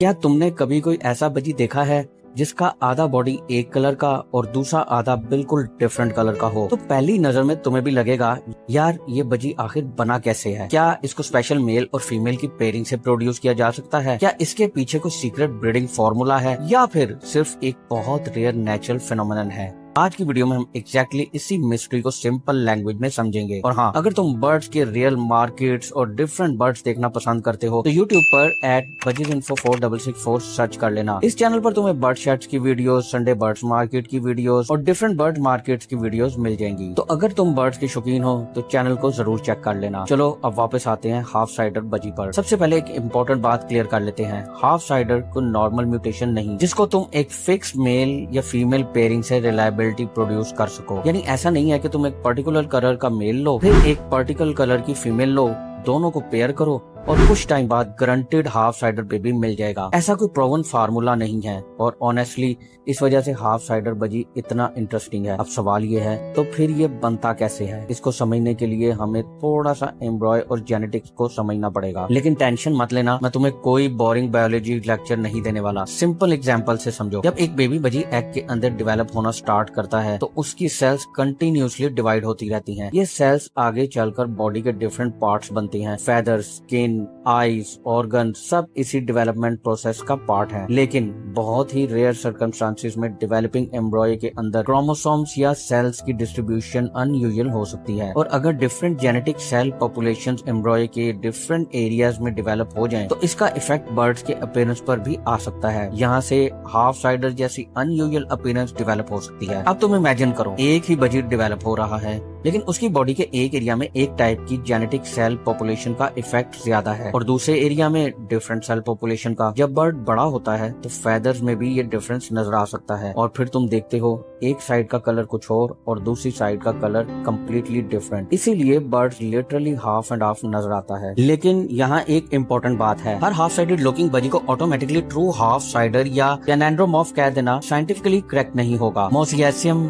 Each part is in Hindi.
क्या तुमने कभी कोई ऐसा बजी देखा है जिसका आधा बॉडी एक कलर का और दूसरा आधा बिल्कुल डिफरेंट कलर का हो? तो पहली नजर में तुम्हें भी लगेगा यार ये बजी आखिर बना कैसे है? क्या इसको स्पेशल मेल और फीमेल की पेयरिंग से प्रोड्यूस किया जा सकता है? क्या इसके पीछे कोई सीक्रेट ब्रीडिंग फॉर्मूला है या फिर सिर्फ एक बहुत रेयर नेचुरल फिनोमेनन है? आज की वीडियो में हम एग्जैक्टली इसी मिस्ट्री को सिंपल लैंग्वेज में समझेंगे। और हाँ, अगर तुम बर्ड्स के रियल मार्केट्स और डिफरेंट बर्ड्स देखना पसंद करते हो तो यूट्यूब पर @budgetinfo4664 सर्च कर लेना। इस चैनल पर तुम्हें बर्ड शर्ट्स की वीडियोस, संडे बर्ड्स मार्केट की वीडियोस और डिफरेंट बर्ड मार्केट्स की वीडियोस मिल जाएंगी। तो अगर तुम बर्ड्स के शौकीन हो तो चैनल को जरूर चेक कर लेना। चलो अब वापस आते हैं हाफ साइडर बजी पर। सबसे पहले एक इम्पोर्टेंट बात क्लियर कर लेते हैं। हाफ साइडर को नॉर्मल म्यूटेशन नहीं जिसको तुम एक फिक्स मेल या फीमेल पेयरिंग से रिलायबिलिटी प्रोड्यूस कर सको। यानी ऐसा नहीं है कि तुम एक पर्टिकुलर कलर का मेल लो फिर एक पर्टिकुलर कलर की फीमेल लो, दोनों को पेयर करो और कुछ टाइम बाद गारंटेड हाफ साइडर बेबी मिल जाएगा। ऐसा कोई प्रूवन फार्मूला नहीं है और ऑनेस्टली इस वजह से हाफ साइडर बजी इतना इंटरेस्टिंग है। अब सवाल ये है तो फिर ये बनता कैसे है? इसको समझने के लिए हमें थोड़ा सा एम्ब्रॉय और जेनेटिक्स को समझना पड़ेगा। लेकिन टेंशन मत लेना, मैं तुम्हें कोई बोरिंग बायोलॉजी लेक्चर नहीं देने वाला। सिंपल एग्जाम्पल से समझो। जब एक बेबी बजी एग के अंदर डेवलप होना स्टार्ट करता है तो उसकी सेल्स कंटिन्यूसली डिवाइड होती रहती हैं। ये सेल्स आगे चलकर बॉडी के डिफरेंट पार्ट्स बनती हैं। फेदर्स, स्किन, आईज, ऑर्गन सब इसी डेवलपमेंट प्रोसेस का पार्ट है। लेकिन बहुत ही रेयर सर्कमस्टांसेस में डेवलपिंग एम्ब्रॉय के अंदर क्रोमोसोम्स या सेल्स की डिस्ट्रीब्यूशन अनयूजुअल हो सकती है। और अगर different genetic cell populations embryo के डिफरेंट एरियाज में डेवलप हो जाएं, तो इसका इफेक्ट बर्ड्स के अपीयरेंस पर भी आ सकता है। यहाँ से हाफ साइडर जैसी अनयूजुअल अपीयरेंस डेवलप हो सकती है। अब तुम इमेजिन करो एक ही बजी डेवलप हो रहा है लेकिन उसकी बॉडी के एक एरिया में एक टाइप की जेनेटिक सेल पॉपुलेशन का इफेक्ट ज्यादा है और दूसरे एरिया में डिफरेंट सेल पॉपुलेशन का। जब बर्ड बड़ा होता है तो फेदर्स में भी ये डिफरेंस नजर आ सकता है और फिर तुम देखते हो एक साइड का कलर कुछ और दूसरी साइड का कलर कम्प्लीटली डिफरेंट। इसीलिए birds literally half and half नजर आता है। लेकिन यहाँ एक इम्पोर्टेंट बात है, हर हाफ साइडेड लुकिंग बजी को ऑटोमेटिकली ट्रू हाफ साइडर या एंड्रोमॉर्फ कह देना साइंटिफिकली करेक्ट नहीं होगा। मोसियसियम,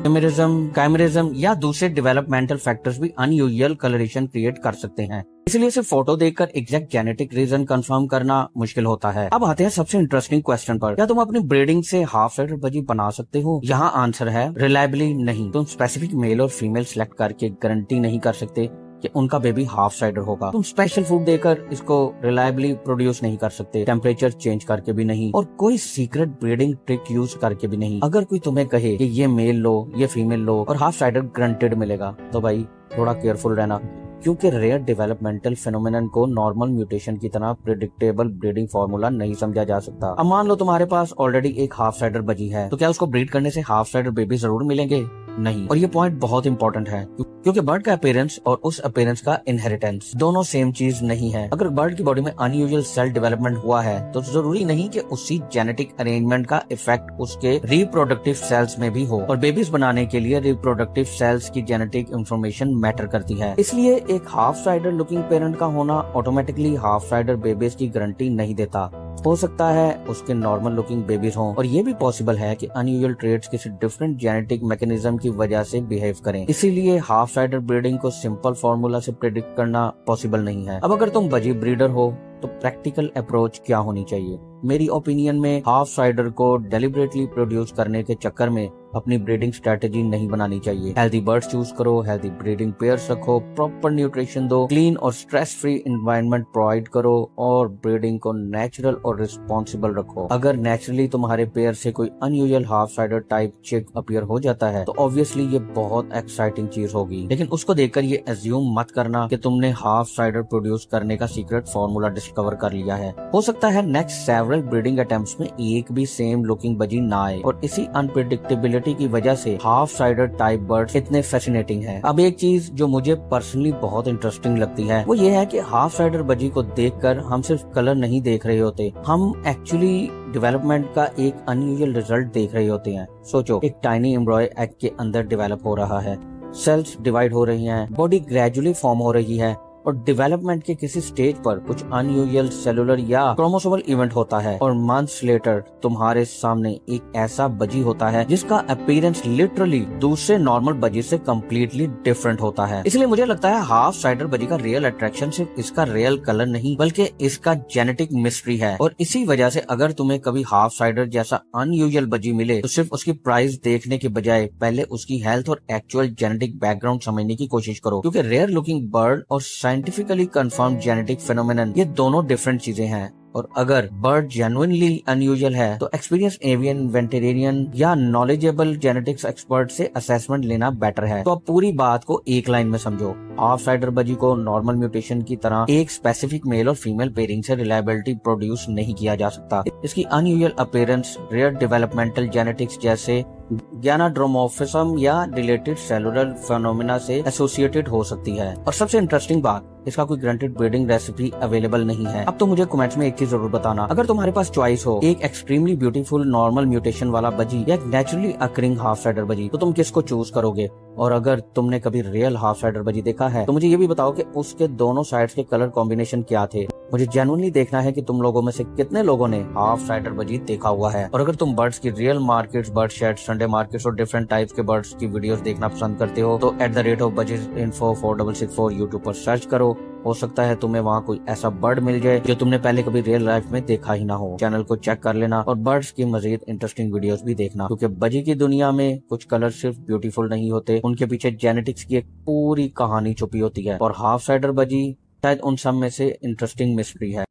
काइमेरिज्म या दूसरे डेवलपमेंटल फैक्टर्स भी अनयूजुअल कलरेशन क्रिएट कर सकते हैं। इसलिए सिर्फ फोटो देखकर एग्जैक्ट जेनेटिक रीजन कंफर्म करना मुश्किल होता है। अब आते हैं सबसे इंटरेस्टिंग क्वेश्चन पर, क्या तुम अपनी ब्रीडिंग से हाफ साइडर बजी बना सकते हो? यहाँ आंसर है रिलायबली नहीं। तुम स्पेसिफिक मेल और फीमेल सिलेक्ट करके गारंटी नहीं कर सकते कि उनका बेबी हाफ साइडर होगा। तुम स्पेशल फूड देकर इसको रिलायबली प्रोड्यूस नहीं कर सकते, टेम्परेचर चेंज करके भी नहीं और कोई सीक्रेट ब्रीडिंग ट्रिक यूज करके भी नहीं। अगर कोई तुम्हें कहे कि ये मेल लो, ये फीमेल लो और हाफ साइडर गारंटेड मिलेगा, तो भाई थोड़ा केयरफुल रहना, क्योंकि रेयर डेवलपमेंटल फिनोमेनन को नॉर्मल म्यूटेशन की तरह प्रिडिक्टेबल ब्रीडिंग फार्मूला नहीं समझा जा सकता। अब मान लो तुम्हारे पास ऑलरेडी एक हाफ साइडर बजी है, तो क्या उसको ब्रीड करने से हाफ साइडर बेबी जरूर मिलेंगे? नहीं। और ये पॉइंट बहुत इंपॉर्टेंट है क्योंकि बर्ड का अपीयरेंस और उस अपीयरेंस का इनहेरिटेंस दोनों सेम चीज नहीं है। अगर बर्ड की बॉडी में अनयूजुअल सेल डेवलपमेंट हुआ है तो जरूरी नहीं कि उसी जेनेटिक अरेंजमेंट का इफेक्ट उसके रिप्रोडक्टिव सेल्स में भी हो। और बेबीज बनाने के लिए रिप्रोडक्टिव सेल्स की जेनेटिक इंफॉर्मेशन मैटर करती है। इसलिए एक हाफ साइडर लुकिंग पेरेंट का होना ऑटोमेटिकली हाफ साइडर बेबीज की गारंटी नहीं देता। हो सकता है उसके नॉर्मल लुकिंग बेबीज हों और ये भी पॉसिबल है कि अनयूजुअल ट्रेड्स किसी डिफरेंट जेनेटिक मैकेनिज्म की वजह से बिहेव करें। इसीलिए हाफ साइडर ब्रीडिंग को सिंपल फॉर्मूला से प्रेडिक्ट करना पॉसिबल नहीं है। अब अगर तुम बजी ब्रीडर हो तो प्रैक्टिकल अप्रोच क्या होनी चाहिए? मेरी ओपिनियन में हाफ साइडर को डेलिबरेटली प्रोड्यूस करने के चक्कर में अपनी ब्रीडिंग स्ट्रेटेजी नहीं बनानी चाहिए। हेल्दी बर्ड्स चूज करो, हेल्दी ब्रीडिंग पेयर्स रखो, प्रॉपर न्यूट्रिशन दो, क्लीन और स्ट्रेस फ्री एनवायरनमेंट प्रोवाइड करो और ब्रीडिंग को नेचुरल और रिस्पॉन्सिबल रखो। अगर नेचुरली तुम्हारे पेयर से कोई अनयूजुअल हाफ साइडर टाइप चिक अपीयर हो जाता है तो ऑब्वियसली ये बहुत एक्साइटिंग चीज होगी। लेकिन उसको देखकर ये एज्यूम मत करना कि तुमने हाफ साइडर प्रोड्यूस करने का सीक्रेट फॉर्मूला डिस्कवर कर लिया है। हो सकता है नेक्स्ट सेवरल ब्रीडिंग अटेम्प्ट्स में एक भी सेम लुकिंग बजी ना आए और इसी अनप्रेडिक्टेबिलिटी की वजह से हाफ साइडर टाइप बर्ड्स इतने फैसिनेटिंग हैं। अब एक चीज जो मुझे पर्सनली बहुत इंटरेस्टिंग लगती है वो ये है कि हाफ साइडर बजी को देखकर हम सिर्फ कलर नहीं देख रहे होते, हम एक्चुअली डेवलपमेंट का एक अनयूजुअल रिजल्ट देख रहे होते हैं। सोचो, एक टाइनी एम्ब्रॉय एग के अंदर डेवलप हो रहा है, सेल्स डिवाइड हो रही हैं, बॉडी ग्रेजुअली फॉर्म हो रही है और डेवलपमेंट के किसी स्टेज पर कुछ अनयूजुअल सेलुलर या क्रोमोसोमल इवेंट होता है और मंथ्स लेटर तुम्हारे सामने एक ऐसा बजी होता है जिसका अपीयरेंस लिटरली दूसरे नॉर्मल बजी से कम्प्लीटली डिफरेंट होता है। इसलिए मुझे लगता है हाफ साइडर बजी का रियल अट्रैक्शन सिर्फ इसका रियल कलर नहीं बल्कि इसका जेनेटिक मिस्ट्री है। और इसी वजह से अगर तुम्हें कभी हाफ साइडर जैसा अनयूजुअल बजी मिले तो सिर्फ उसकी प्राइस देखने के बजाय पहले उसकी हेल्थ और एक्चुअल जेनेटिक बैकग्राउंड समझने की कोशिश करो, क्योंकि रेयर लुकिंग बर्ड और साइंटिफिकली कंफर्म जेनेटिक फेनोमेनन ये दोनों डिफरेंट चीजें हैं। और अगर बर्ड जेन्युइनली अनयूजुअल है तो एक्सपीरियंस एवियन, वेटेरियन या नॉलेजेबल जेनेटिक्स एक्सपर्ट से असेसमेंट लेना बेटर है। तो अब पूरी बात को एक लाइन में समझो। हाफ साइडर बजी को नॉर्मल म्यूटेशन की तरह एक स्पेसिफिक मेल और फीमेल पेयरिंग से रिलायबिलिटी प्रोड्यूस नहीं किया जा सकता। इसकी unusual appearance rare developmental genetics जैसे ग्यानाड्रोमॉर्फिज्म या रिलेटेड सेलुलर फेनोमेना से एसोसिएटेड हो सकती है। और सबसे इंटरेस्टिंग बात, इसका कोई ग्रांटेड ब्रीडिंग रेसिपी अवेलेबल नहीं है। अब तो मुझे कमेंट्स में एक चीज जरूर बताना, अगर तुम्हारे पास चॉइस हो एक एक्सट्रीमली ब्यूटीफुल नॉर्मल म्यूटेशन वाला बजी या नेचुरली अकरिंग हाफ साइडर बजी, तो तुम किसको चूज करोगे? और अगर तुमने कभी रियल हाफ साइडर बजी देखा है तो मुझे ये भी बताओ कि उसके दोनों साइड्स के कलर कॉम्बिनेशन क्या थे। मुझे जेन्युइनली देखना है कि तुम लोगों में से कितने लोगों ने हाफ साइडर बजी देखा हुआ है। और अगर तुम बर्ड्स की real markets, bird shades, Sunday markets और डिफरेंट टाइप्स के बर्ड्स की वीडियोस देखना पसंद करते हो तो @budgetinfo 4664 यूट्यूब पर सर्च करो। हो सकता है तुम्हें वहाँ कोई ऐसा बर्ड मिल जाए जो तुमने पहले कभी रियल लाइफ में देखा ही ना हो। चैनल को चेक कर लेना और बर्ड्स की मजीद इंटरेस्टिंग वीडियोस भी देखना, क्योंकि बजी की दुनिया में कुछ कलर सिर्फ ब्यूटीफुल नहीं होते, उनके पीछे जेनेटिक्स की एक पूरी कहानी छुपी होती है। और हाफ साइडर बजी शायद उन सब में से इंटरेस्टिंग मिस्ट्री है।